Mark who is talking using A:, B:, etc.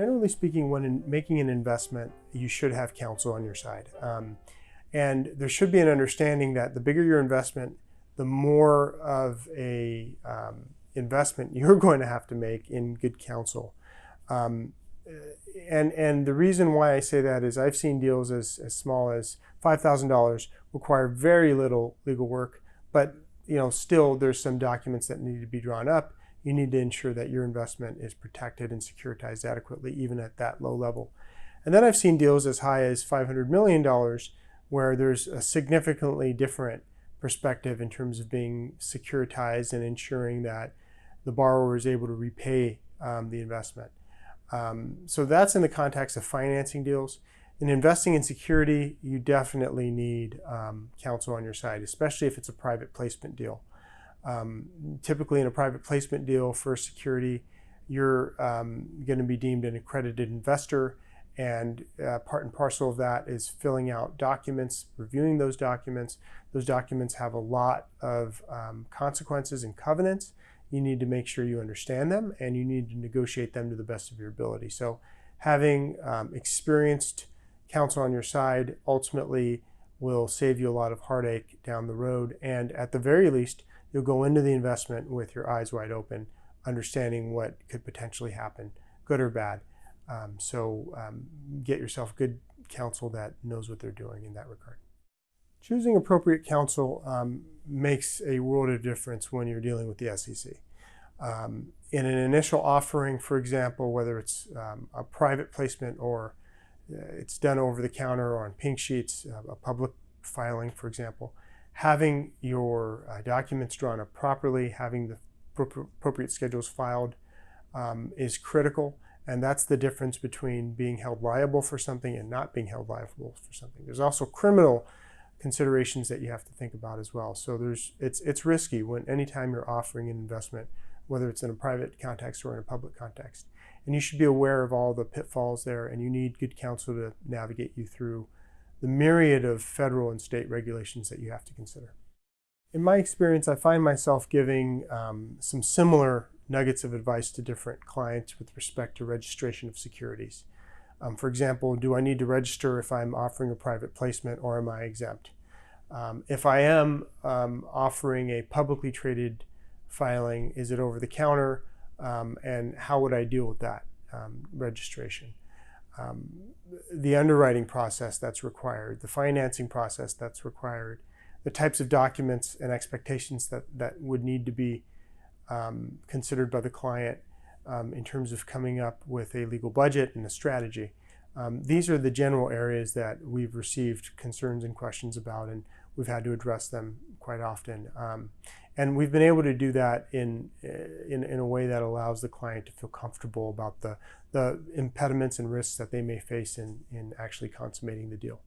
A: Generally speaking, when making an investment, you should have counsel on your side. And there should be an understanding that the bigger your investment, the more of a investment you're going to have to make in good counsel. And the reason why I say that is I've seen deals as small as $5,000 require very little legal work, but still there's some documents that need to be drawn up. You need to ensure that your investment is protected and securitized adequately, even at that low level. And then I've seen deals as high as $500 million where there's a significantly different perspective in terms of being securitized and ensuring that the borrower is able to repay the investment. So that's in the context of financing deals. In investing in security, you definitely need counsel on your side, especially if it's a private placement deal. Typically in a private placement deal for security, you're going to be deemed an accredited investor, and part and parcel of that is filling out documents, reviewing those documents. Those documents have a lot of consequences and covenants. You need to make sure you understand them, and you need to negotiate them to the best of your ability. So having experienced counsel on your side ultimately will save you a lot of heartache down the road, and at the very least, you'll go into the investment with your eyes wide open, understanding what could potentially happen, good or bad. So get yourself good counsel that knows what they're doing in that regard. Choosing appropriate counsel makes a world of difference when you're dealing with the SEC. In an initial offering, for example, whether it's a private placement or it's done over the counter or on pink sheets, a public filing, for example, having your documents drawn up properly, having the appropriate schedules filed is critical. And that's the difference between being held liable for something and not being held liable for something. There's also criminal considerations that you have to think about as well. So it's risky anytime you're offering an investment, whether it's in a private context or in a public context. And you should be aware of all the pitfalls there, and you need good counsel to navigate you through the myriad of federal and state regulations that you have to consider. In my experience, I find myself giving some similar nuggets of advice to different clients with respect to registration of securities. For example, do I need to register if I'm offering a private placement, or am I exempt? If I am offering a publicly traded filing, is it over the counter? And how would I deal with that registration? The underwriting process that's required, the financing process that's required, the types of documents and expectations that would need to be considered by the client in terms of coming up with a legal budget and a strategy. These are the general areas that we've received concerns and questions about, and we've had to address them quite often. And we've been able to do that in a way that allows the client to feel comfortable about the impediments and risks that they may face in actually consummating the deal.